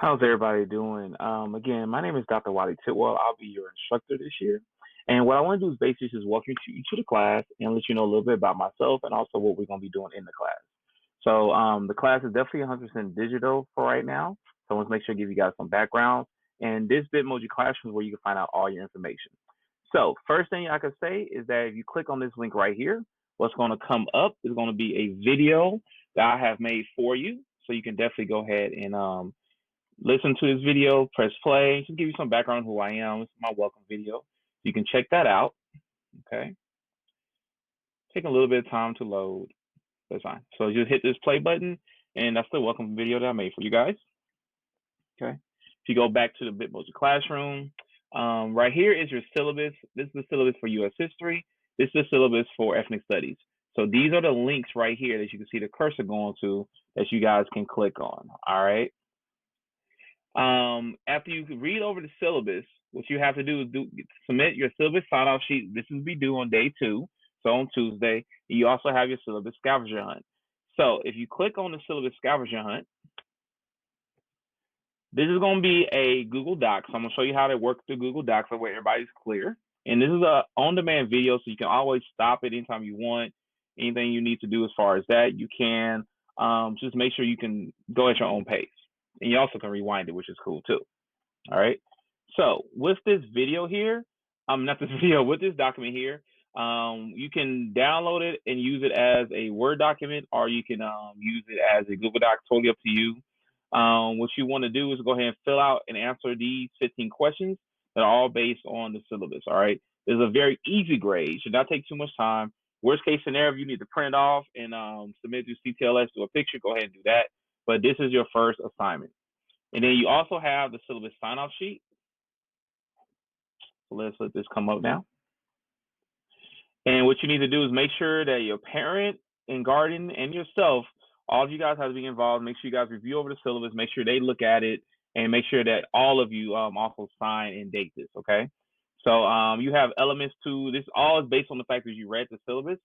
How's everybody doing? Again, my name is Dr. Wally Titwell. I'll be your instructor this year. And what I want to do is basically just welcome you to the class and let you know a little bit about myself and also what we're going to be doing in the class. So the class is definitely 100% digital for right now. So I want to make sure to give you guys some background. And this Bitmoji Classroom is where you can find out all your information. So first thing I can say is that if you click on this link right here, what's going to come up is going to be a video that I have made for you. So you can definitely go ahead and listen to this video, press play, just give you some background on who I am. It's my welcome video. You can check that out. Okay. Take a little bit of time to load. That's fine. So just hit this play button, and that's the welcome video that I made for you guys. Okay. If you go back to the Bitmoji Classroom, right here is your syllabus. This is the syllabus for U.S. history. This is the syllabus for ethnic studies. So these are the links right here that you can see the cursor going to that you guys can click on. All right. After you read over the syllabus, what you have to do is submit your syllabus sign-off sheet. This will be due on day 2, so on Tuesday. You also have your syllabus scavenger hunt. So if you click on the syllabus scavenger hunt, this is going to be a Google Doc. So I'm going to show you how to work through Google Docs so where everybody's clear. And this is a on-demand video, so you can always stop it anytime you want. Anything you need to do as far as that, you can. Just make sure you can go at your own pace. And you also can rewind it, which is cool too. All right. So with this video here, not this video, with this document here, you can download it and use it as a Word document, or you can use it as a Google Doc, totally up to you. What you want to do is go ahead and fill out and answer these 15 questions that are all based on the syllabus. All right. This is a very easy grade. Should not take too much time. Worst case scenario, if you need to print it off and submit to CTLS to a picture, go ahead and do that. But this is your first assignment. And then you also have the syllabus sign-off sheet. So let's let this come up now. And what you need to do is make sure that your parent and guardian and yourself, all of you guys have to be involved. Make sure you guys review over the syllabus, make sure they look at it, and make sure that all of you also sign and date this, okay? So you have elements to this. All is based on the fact that you read the syllabus.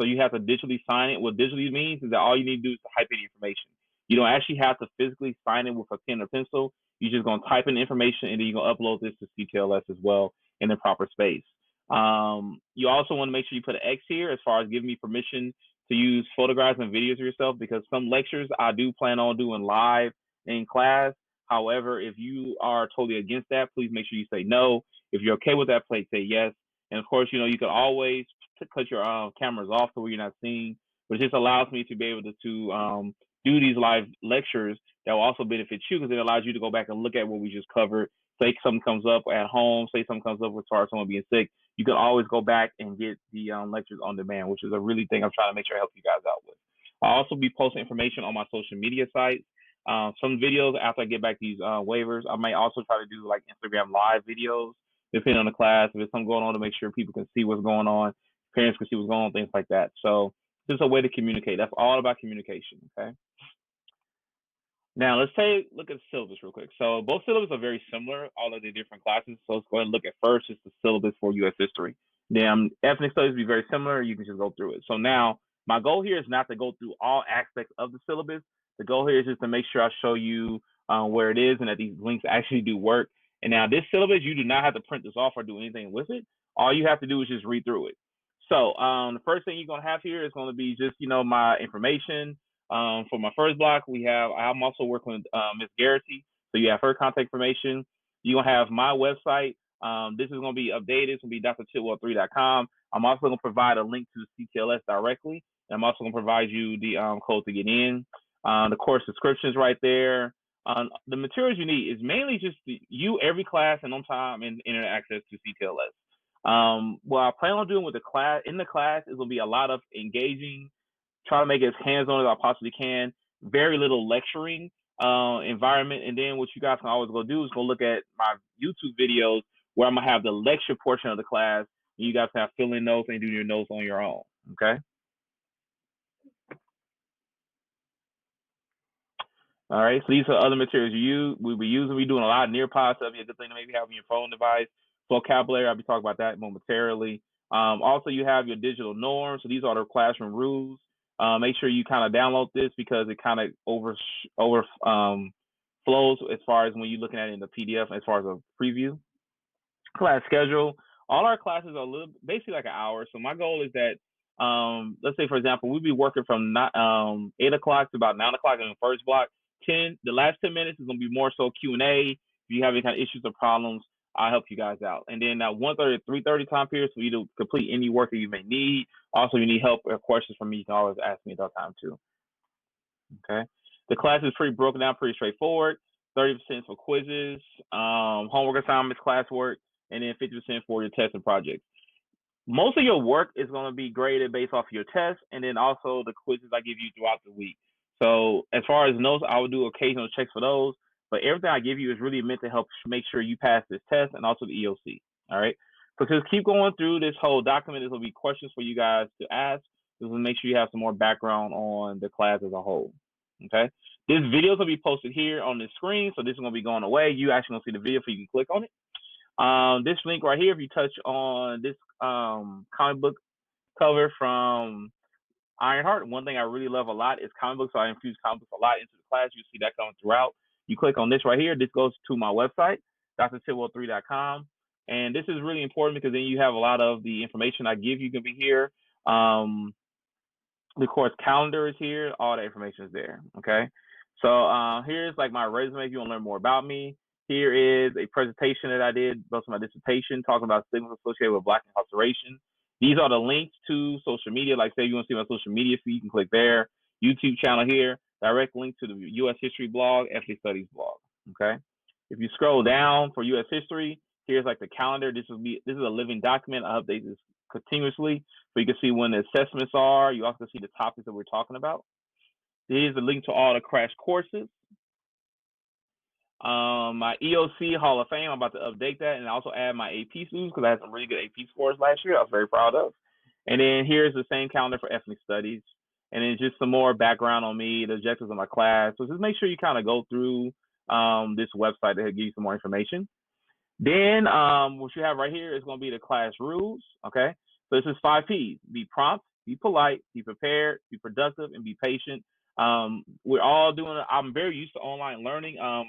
So you have to digitally sign it. What digitally means is that all you need to do is to type in information. You don't actually have to physically sign it with a pen or pencil. You're just going to type in information, and then you're going to upload this to CTLS as well in the proper space. You also want to make sure you put an X here as far as giving me permission to use photographs and videos of yourself, because some lectures I do plan on doing live in class. However, if you are totally against that, please make sure you say no. If you're okay with that, please say yes. And of course, you can always cut your cameras off to where you're not seeing, but it just allows me to be able to do these live lectures that will also benefit you, because it allows you to go back and look at what we just covered. Say something comes up at home, say something comes up as far as someone being sick, you can always go back and get the lectures on demand, which is a really thing I'm trying to make sure I help you guys out with. I'll also be posting information on my social media sites. Some videos after I get back these waivers, I might also try to do like Instagram live videos, depending on the class. If there's something going on, to make sure people can see what's going on, parents can see what's going on, things like that. So this is a way to communicate. That's all about communication, okay? Now, let's look at the syllabus real quick. So both syllabus are very similar, all of the different classes. So let's go ahead and look at first just the syllabus for U.S. history. Then ethnic studies will be very similar. You can just go through it. So now my goal here is not to go through all aspects of the syllabus. The goal here is just to make sure I show you where it is and that these links actually do work. And now this syllabus, you do not have to print this off or do anything with it. All you have to do is just read through it. So the first thing you're going to have here is going to be just, my information. For my first block, I'm also working with Ms. Garrity. So you have her contact information. You're going to have my website. This is going to be updated. It's going to be drtitwell3.com. I'm also going to provide a link to the CTLS directly. And I'm also going to provide you the code to get in. The course descriptions right there. The materials you need is mainly just every class and on time and internet access to CTLS. What I plan on doing with the class is going to be a lot of engaging, try to make it as hands-on as I possibly can, very little lecturing environment. And then what you guys can always go do is go look at my YouTube videos where I'm going to have the lecture portion of the class, and you guys can have fill-in notes and do your notes on your own, okay? All right, so these are other materials we'll be using. We're doing a lot of Nearpod stuff. A good thing to maybe have on your phone device. Vocabulary, I'll be talking about that momentarily. Also, you have your digital norms. So these are the classroom rules. Make sure you kind of download this because it kind of flows as far as when you're looking at it in the PDF as far as a preview. Class schedule. All our classes are basically like an hour. So my goal is that let's say for example, we'll be working from 8 o'clock to about 9 o'clock in the first block. The last 10 minutes is gonna be more so Q&A. If you have any kind of issues or problems, I'll help you guys out. And then 1:30 to 3:30 time period for you to complete any work that you may need. Also, if you need help or questions from me, you can always ask me at that time too. Okay. The class is pretty broken down, pretty straightforward. 30% for quizzes, homework assignments, classwork, and then 50% for your tests and projects. Most of your work is going to be graded based off of your tests, and then also the quizzes I give you throughout the week. So as far as notes, I will do occasional checks for those, but everything I give you is really meant to help make sure you pass this test and also the EOC. All right. So just keep going through this whole document. This will be questions for you guys to ask. This will make sure you have some more background on the class as a whole. Okay. This video will be posted here on the screen, so this is going to be going away. You actually going to see the video, so you can click on it. This link right here, if you touch on this comic book cover from Ironheart, one thing I really love a lot is comic books, so I infuse comic books a lot into the class. You see that coming throughout. You click on this right here. This goes to my website, drtidwell3.com. And this is really important because then you have a lot of the information I give you can be here. The course calendar is here. All the information is there. Okay. So here's like my resume if you want to learn more about me. Here is a presentation that I did, most of my dissertation, talking about stigmas associated with Black incarceration. These are the links to social media. Like say you want to see my social media feed, you can click there. YouTube channel here, direct link to the U.S. History blog, Ethnic Studies blog. Okay. If you scroll down for U.S. History, here's like the calendar. This is a living document. I update this continuously, so you can see when the assessments are. You also see the topics that we're talking about. Here's a link to all the crash courses. My EOC Hall of Fame, I'm about to update that and also add my AP students because I had some really good AP scores last year. I was very proud of. And then here's the same calendar for ethnic studies. And then just some more background on me, the objectives of my class. So just make sure you kind of go through this website to give you some more information. Then what you have right here is going to be the class rules. Okay. So this is 5 P's. Be prompt, be polite, be prepared, be productive, and be patient. We're all doing it. I'm very used to online learning. I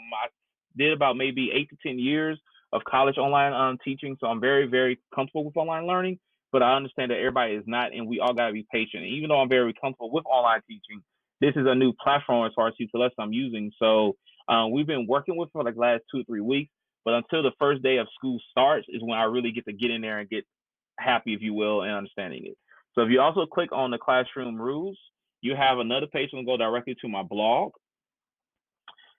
did about maybe 8 to 10 years of college online teaching. So I'm very, very comfortable with online learning, but I understand that everybody is not, and we all got to be patient. And even though I'm very comfortable with online teaching, this is a new platform as far as Syllabus I'm using. So we've been working with it for like the last 2 or 3 weeks, but until the first day of school starts is when I really get to get in there and get happy, if you will, and understanding it. So if you also click on the classroom rules, you have another page that will go directly to my blog.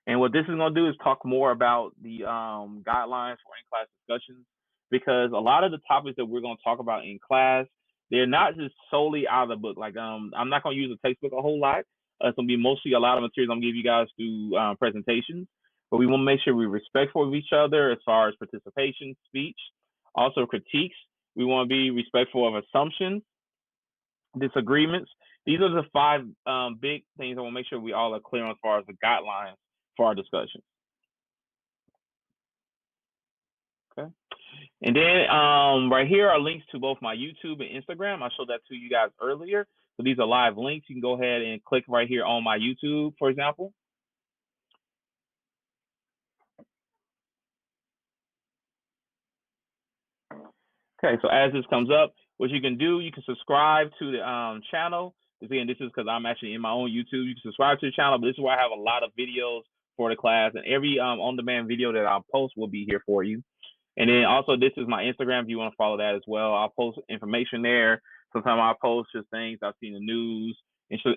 And what this is going to do is talk more about the guidelines for in-class discussions, because a lot of the topics that we're going to talk about in class, they're not just solely out of the book. Like I'm not going to use a textbook a whole lot. It's going to be mostly a lot of materials I'm going to give you guys through presentations. But we want to make sure we're respectful of each other as far as participation, speech, also critiques. We want to be respectful of assumptions, disagreements. These are the 5 big things I want to make sure we all are clear on as far as the guidelines for our discussion. Okay. And then right here are links to both my YouTube and Instagram. I showed that to you guys earlier. So these are live links. You can go ahead and click right here on my YouTube, for example. Okay, so as this comes up, what you can do, you can subscribe to the channel. Again, this is because I'm actually in my own YouTube. You can subscribe to the channel, but this is where I have a lot of videos for the class, and every on-demand video that I'll post will be here for you. And then also, this is my Instagram if you want to follow that as well. I'll post information there. Sometimes I'll post just things I've seen in the news,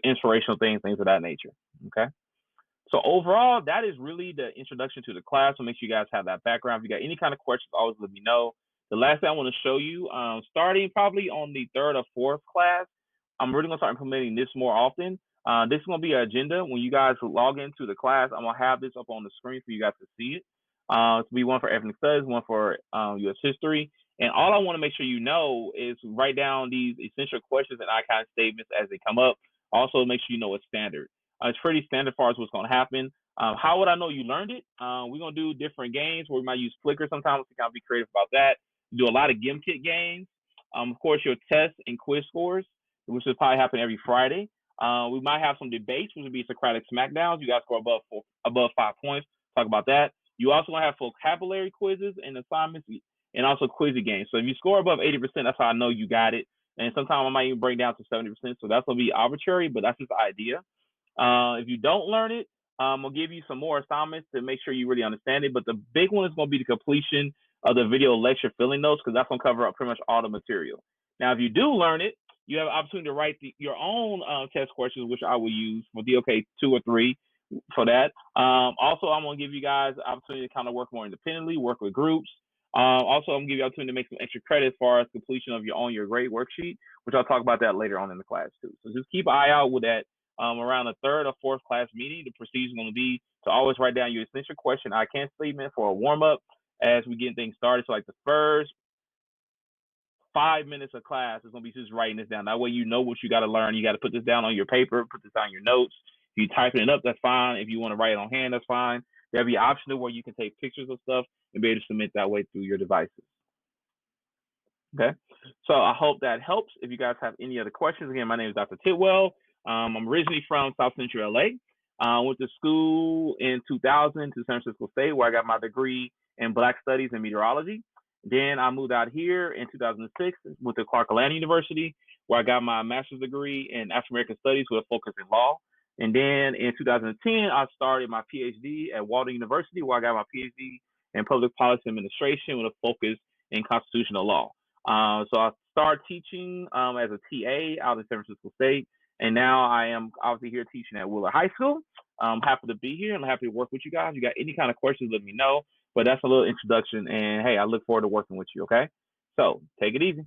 inspirational things of that nature. Okay. So overall, that is really the introduction to the class. So make sure you guys have that background. If you got any kind of questions, always let me know. The last thing I want to show you, starting probably on the 3rd or 4th class, I'm really going to start implementing this more often. This is going to be an agenda. When you guys log into the class, I'm going to have this up on the screen for you guys to see it. It's be one for ethnic studies, one for U.S. history. And all I want to make sure you know is write down these essential questions and icon statements as they come up. Also, make sure you know it's standard. It's pretty standard as far as what's going to happen. How would I know you learned it? We're going to do different games where we might use Flickr sometimes to kind of be creative about that. Do a lot of GimKit games. Of course, your tests and quiz scores, which will probably happen every Friday. We might have some debates, which would be Socratic Smackdowns. You guys score above 5 points. talk about that. You also gonna have vocabulary quizzes and assignments, and also quizzing games. So if you score above 80%, that's how I know you got it. And sometimes I might even bring down to 70%. So that's gonna be arbitrary, but that's just the idea. If you don't learn it, I'll give you some more assignments to make sure you really understand it. But the big one is going to be the completion of the video lecture filling notes, because that's going to cover up pretty much all the material. Now, if you do learn it, you have an opportunity to write your own test questions, which I will use for DOK 2 or 3 for that. Also, I'm going to give you guys the opportunity to kind of work more independently, work with groups. Also, I'm going to give you the opportunity to make some extra credit as far as completion of your grade worksheet, which I'll talk about that later on in the class too. So just keep an eye out with that. Around the third or fourth class meeting, the procedure is going to be to always write down your essential question I can statement for a warm up as we get things started. So like the first 5 minutes of class is going to be just writing this down. That way you know what you got to learn. You got to put this down on your paper, put this on your notes. If you typing it up, that's fine. If you want to write it on hand, that's fine. There'll be optional where you can take pictures of stuff and be able to submit that way through your devices. Okay, so I hope that helps. If you guys have any other questions, again, my name is Dr. Tidwell. I'm originally from South Central LA. Went to school in 2000 to San Francisco State, where I got my degree in Black Studies and Meteorology. Then I moved out here in 2006 with the Clark Atlanta University, where I got my master's degree in African American Studies with a focus in law. And then in 2010, I started my PhD at Walden University, where I got my PhD in Public Policy Administration with a focus in constitutional law. So I started teaching as a TA out in San Francisco State, and now I am obviously here teaching at Willard High School. I'm happy to be here. I'm happy to work with you guys. If you got any kind of questions, let me know. But that's a little introduction, and hey, I look forward to working with you, okay? So take it easy.